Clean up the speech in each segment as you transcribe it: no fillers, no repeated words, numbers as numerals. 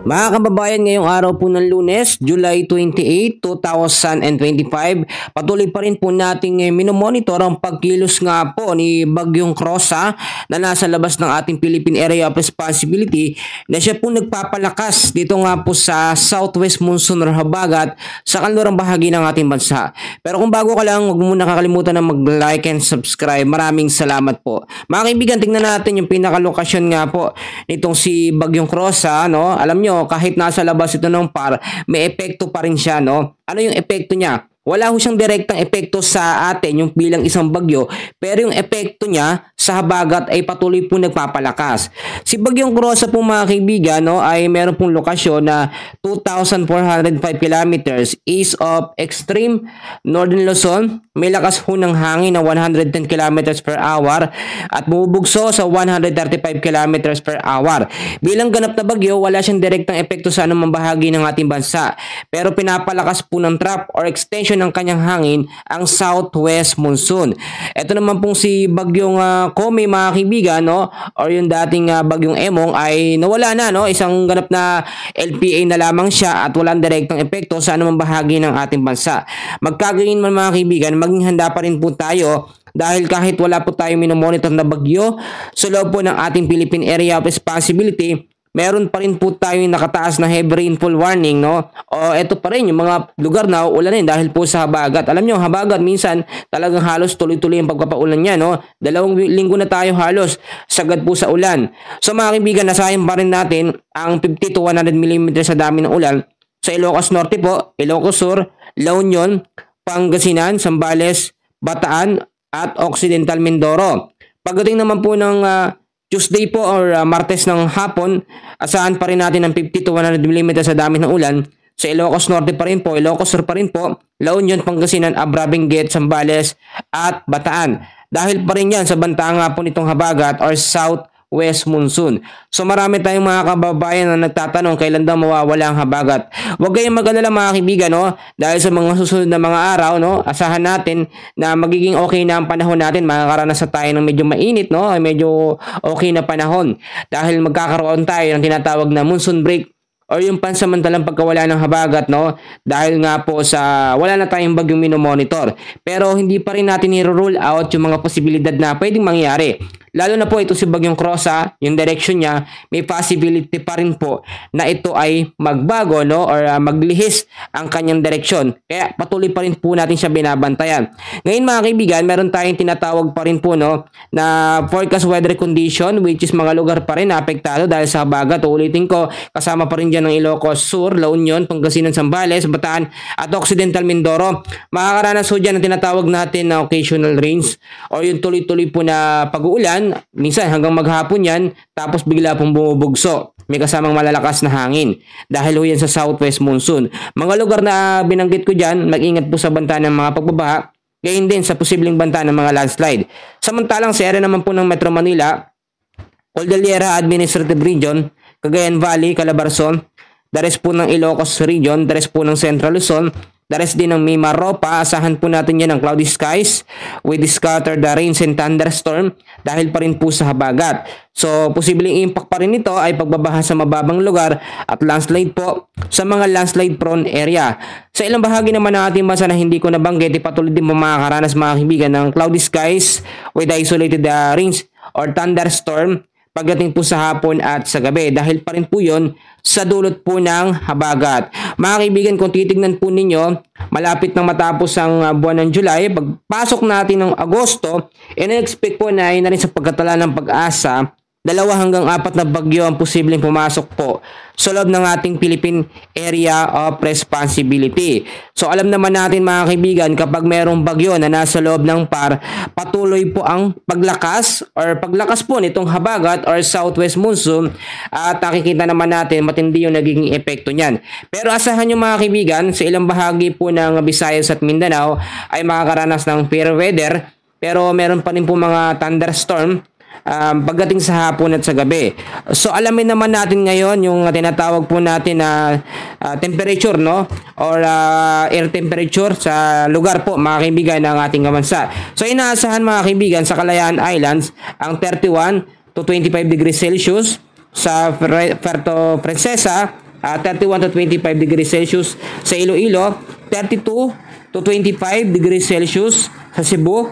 Mga kababayan, ngayong araw po ng Lunes, July 28, 2025, patuloy pa rin po nating minomonitor ang pagkilos nga po ni Bagyong Rosa na nasa labas ng ating Philippine Area of Responsibility na siya po nagpapalakas dito nga po sa Southwest Monsoon or Habagat sa kanlurang bahagi ng ating bansa. Pero kung bago ka lang, huwag mo muna kakalimutan na mag-like and subscribe. Maraming salamat po. Mga kaibigan, tingnan natin yung pinakalokasyon nga po nitong si Bagyong Rosa, no? Alam nyo, kahit nasa labas ito ng PAR, may epekto pa rin siya, no? Ano yung epekto niya? Wala ho siyang direktang epekto sa atin yung bilang isang bagyo, pero yung epekto niya sa habagat ay patuloy po nagpapalakas. Si Bagyong Rosa po mga kaibigan, no, ay meron pong lokasyon na 2,405 kilometers east of extreme northern Luzon. May lakas ho ng hangin na 110 kilometers per hour at bumubugso sa 135 kilometers per hour. Bilang ganap na bagyo, wala siyang direktang epekto sa anumang bahagi ng ating bansa, pero pinapalakas po ng trap or extension ng kanyang hangin ang southwest monsoon. Ito naman pong si Bagyong Komi mga kaibigan, no, or yung dating Bagyong Emong ay nawala na, no, isang ganap na LPA na lamang siya at walang direktang epekto sa anumang bahagi ng ating bansa. Magkagayon man mga kaibigan, maging handa pa rin po tayo dahil kahit wala po tayo minomonitor na bagyo sa loob po ng ating Philippine Area of Responsibility, meron pa rin po tayong nakataas na heavy rainfall warning, no? O ito pa rin yung mga lugar na uulanin dahil po sa habagat. Alam nyo, habagat minsan talagang halos tuloy-tuloy ang pagpapaulan niya, no? 2 linggo na tayo halos sagad po sa ulan. So mga kaibigan, nasahin pa rin natin ang 50 to 100 mm sa dami ng ulan sa Ilocos Norte po, Ilocos Sur, La Union, Pangasinan, Zambales, Bataan at Occidental Mindoro. Pagdating naman po ng Tuesday po or Martes ng hapon, asahan pa rin natin ng 50 to 100 mm sa dami ng ulan sa Ilocos Norte pa rin po, Ilocos Sur pa rin po, La Union, Pangasinan, Abra, Benguet, Zambales at Bataan. Dahil pa rin yan sa banta nga po nitong habagat or southwest monsoon. So marami tayong mga kababayan na nagtatanong kailan daw mawawala ang habagat. Huwag kayong mag-alala mga kaibigan, no? Dahil sa mga susunod na mga araw, no, asahan natin na magiging okay na ang panahon natin. Makakaranas tayo ng medyo mainit, no? Medyo okay na panahon. Dahil magkakaroon tayo ng tinatawag na monsoon break or yung pansamantalang pagkawala ng habagat, no? Dahil nga po sa wala na tayong bagyong minomonitor. Pero hindi pa rin natin i-rule out yung mga posibilidad na pwedeng mangyari. Lalo na po ito si Bagyong Rosa, yung direction niya, may possibility pa rin po na ito ay magbago, no, or maglihis ang kanyang direksyon. Kaya patuloy pa rin po natin siya binabantayan. Ngayon mga kaibigan, meron tayong tinatawag pa rin po, no, na forecast weather condition, which is mga lugar pa rin na apektado dahil sa habagat. Ulitin ko, kasama pa rin dyan ng Ilocos Sur, La Union, Pangasinan, Zambales, Bataan at Occidental Mindoro. Makakaranas po dyan ang tinatawag natin na occasional rains or yung tuloy-tuloy po na pag-uulan. Minsan hanggang maghapon yan, tapos bigla pong bumubugso. May kasamang malalakas na hangin. Dahil ho yan sa southwest monsoon. Mga lugar na binanggit ko dyan, mag-ingat po sa banta ng mga pagbabaha. Gayon din sa posibleng banta ng mga landslide. Samantalang sa area naman po ng Metro Manila, Cordillera Administrative Region, Cagayan Valley, Calabarzon, the rest po ng Ilocos Region, the rest po ng Central Luzon, the rest din ng Mimaropa, asahan po natin yan ng cloudy skies with scattered rains and thunderstorm dahil pa rin po sa habagat. So, posibleng impact pa rin nito ay pagbabaha sa mababang lugar at landslide po sa mga landslide prone area. Sa ilang bahagi naman ng ating bansa na hindi ko nabanggit, patuloy din po makakaranas mga kaibigan ng cloudy skies with isolated rains or thunderstorm pagdating po sa hapon at sa gabi dahil pa rin po yun sa dulot po ng habagat. Mga kaibigan, kung titignan po ninyo, malapit nang matapos ang buwan ng July, pagpasok natin ng Agosto, in-expect po na yun na rin sa pagkatala ng Pag-asa, 2 hanggang 4 na bagyo ang posibleng pumasok po sa loob ng ating Philippine Area of Responsibility. So alam naman natin mga kaibigan, kapag mayroong bagyo na nasa loob ng PAR, patuloy po ang paglakas po nitong habagat or southwest monsoon at nakikita naman natin matindi yung nagiging epekto niyan. Pero asahan nyo mga kaibigan, sa ilang bahagi po ng Visayas at Mindanao ay makakaranas ng fair weather pero meron pa rin po mga thunderstorm pagdating sa hapon at sa gabi. So alamin naman natin ngayon yung tinatawag po natin na temperature, no, or air temperature sa lugar po mga kaibigan ng ating bansa. So inaasahan mga kaibigan sa Kalayaan Islands ang 31 to 25 degrees Celsius, sa Puerto Princesa 31 to 25 degrees Celsius sa Iloilo, 32 to 25 degrees Celsius sa Cebu,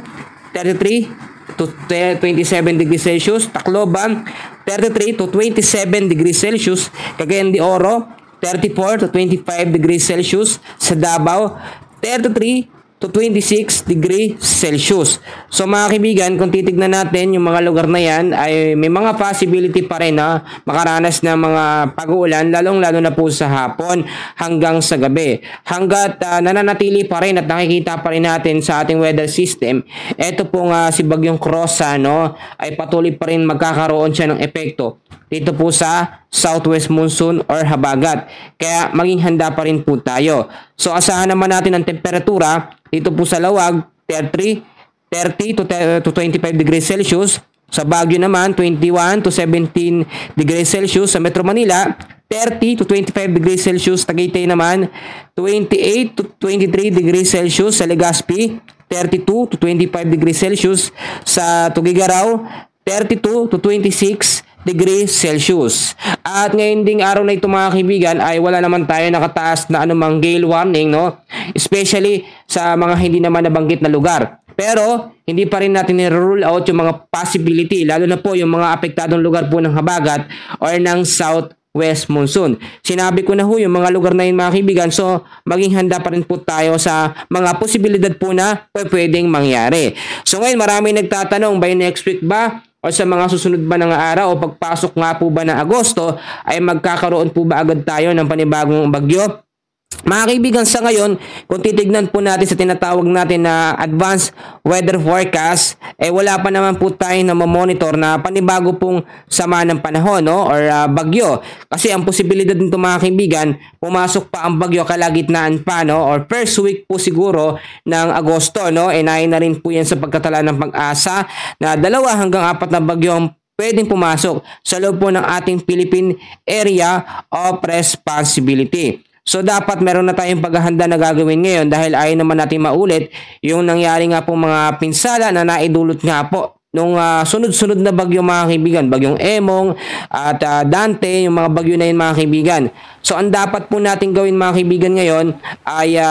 33 to 27 degrees Celsius, Tacloban, 33 to 27 degrees Celsius, Cagayan de Oro, 34 to 25 degrees Celsius sa Davao, 33 to 26 degree Celsius. So mga kaibigan, kung titignan natin yung mga lugar na yan, ay may mga possibility pa rin na makaranas ng mga pag-uulan, lalong-lalo na po sa hapon hanggang sa gabi. Hanggat nananatili pa rin at nakikita pa rin natin sa ating weather system, eto pong si Bagyong Rosa, no, ay patuloy pa rin magkakaroon siya ng epekto dito po sa southwest monsoon or habagat. Kaya maging handa pa rin po tayo. So asahan naman natin ang temperatura dito po sa Lawag, 30 to 25 degrees Celsius. Sa Baguio naman, 21 to 17 degrees Celsius. Sa Metro Manila, 30 to 25 degrees Celsius. Tagaytay naman, 28 to 23 degrees Celsius. Sa Legazpi, 32 to 25 degrees Celsius. Sa Tuguegarao, 32 to 26 degrees Celsius. At ngayon ding araw na ito mga kaibigan ay wala naman tayo nakataas na anumang gale warning, no? Especially sa mga hindi naman nabanggit na lugar. Pero hindi pa rin natin i-rule out yung mga possibility, lalo na po yung mga apektadong lugar po ng habagat or ng southwest monsoon. Sinabi ko na ho yung mga lugar na yun mga kaibigan, so maging handa pa rin po tayo sa mga posibilidad po na pwedeng mangyari. So ngayon maraming nagtatanong, by next week ba o sa mga susunod ba ng araw o pagpasok nga po ba ng Agosto ay magkakaroon po ba agad tayo ng panibagong bagyo? Mga kaibigan, sa ngayon, kung titignan po natin sa tinatawag natin na advanced weather forecast, wala pa naman po tayo na mamonitor na panibago pong sama ng panahon, no? Or bagyo. Kasi ang posibilidad nito mga kaibigan, pumasok pa ang bagyo kalagitnaan pa, no? Or first week po siguro ng Agosto, no? Inahin na rin po yan sa pagkatala ng Pag-asa na 2 hanggang 4 na bagyo ang pwedeng pumasok sa loob po ng ating Philippine Area of Responsibility. So dapat meron na tayong paghahanda na gagawin ngayon dahil ayaw naman natin maulit yung nangyari nga po mga pinsala na naidulot nga po nung sunod-sunod na bagyo mga kaibigan, bagyong Emong at Dante, yung mga bagyo na yun mga kaibigan. So ang dapat po natin gawin mga kaibigan ngayon ay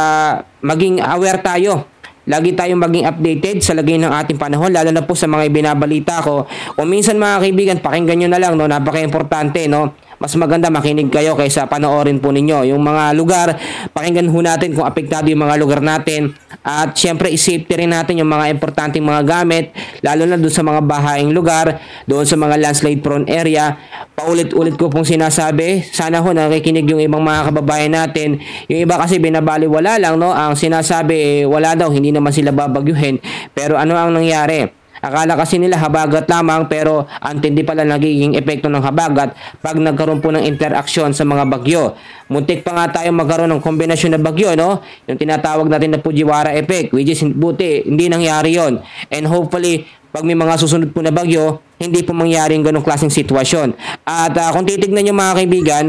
maging aware tayo. Lagi tayong maging updated sa lagay ng ating panahon, lalo na po sa mga ibinabalita ko. Kung minsan mga kaibigan, pakinggan nyo na lang, no? Napaka-importante, no? Mas maganda makinig kayo kaysa panoorin po ninyo. Yung mga lugar, pakinggan ho natin kung apektado yung mga lugar natin. At syempre, i-safety rin natin yung mga importanteng mga gamit, lalo na doon sa mga bahaing lugar, doon sa mga landslide prone area. Paulit-ulit ko pong sinasabi, sana ho nakikinig yung ibang mga kababayan natin. Yung iba kasi binabaliwala lang, no? Ang sinasabi, wala daw, hindi naman sila babagyuhin. Pero ano ang nangyari? Akala kasi nila habagat lamang, pero antindi pala nagiging epekto ng habagat pag nagkaroon po ng interaksyon sa mga bagyo. Muntik pa nga tayo magkaroon ng kombinasyon na bagyo, no? Yung tinatawag natin na Fujiwara effect, which is buti, hindi nangyari yon. And hopefully, pag may mga susunod po na bagyo, hindi po mangyari yung ganong klaseng sitwasyon. At kung titignan nyo mga kaibigan,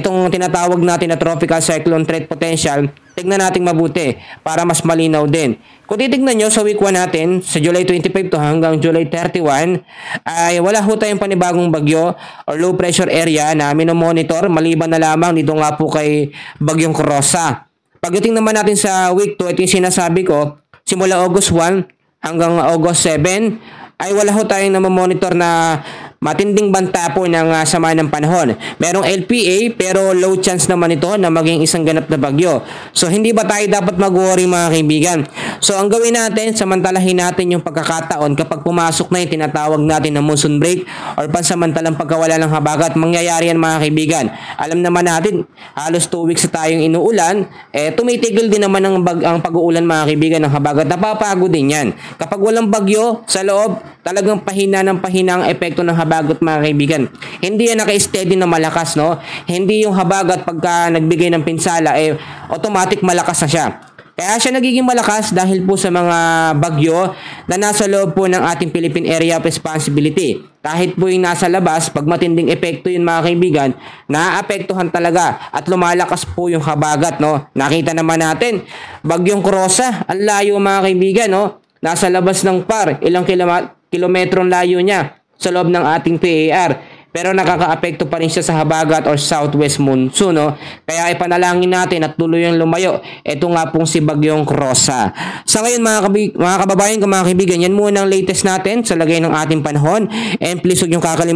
itong tinatawag natin na tropical cyclone threat potential, tignan natin mabuti para mas malinaw din. Kung titignan nyo sa week 1 natin, sa July 25 to hanggang July 31, ay wala ho tayong panibagong bagyo or low pressure area na minomonitor, maliban na lamang dito nga po kay Bagyong Rosa. Pagdating naman natin sa week 2, ito yung sinasabi ko, simula August 1 hanggang August 7, ay wala ho tayong namamonitor na matinding banta po ng sama ng panahon. Merong LPA pero low chance naman ito na maging isang ganap na bagyo. So hindi ba tayo dapat mag-worry mga kaibigan? So ang gawin natin, samantalahin natin yung pagkakataon kapag pumasok na yung tinatawag natin na monsoon break or pansamantalang pagkawala ng habagat. Mangyayari yan mga kaibigan. Alam naman natin, halos 2 weeks na tayong inuulan, tumitigil din naman ang pag-uulan mga kaibigan ng habagat. Napapagod din yan. Kapag walang bagyo sa loob, talagang pahina ng pahina ang epekto ng habagat mga kaibigan. Hindi yan naka-steady na malakas, no? Hindi yung habagat pagka nagbigay ng pinsala, automatic malakas na siya. Kaya siya nagiging malakas dahil po sa mga bagyo na nasa loob po ng ating Philippine Area of Responsibility. Kahit po yung nasa labas, pag matinding epekto yun mga kaibigan, naapektuhan talaga at lumalakas po yung habagat, no? Nakita naman natin, Bagyong Rosa, ang layo mga kaibigan, no? Nasa labas ng PAR, ilang kilometrong layo niya sa loob ng ating PAR. pero nakakaapekto pa rin siya sa habagat or southwest monsoon, no? Kaya ipanalangin natin at tuluyang lumayo. Ito nga pong si Bagyong Rosa. Sa ngayon mga kababayan, mga kaibigan, yan muna ang latest natin sa lagay ng ating panahon. And please huwag niyong kakalimutan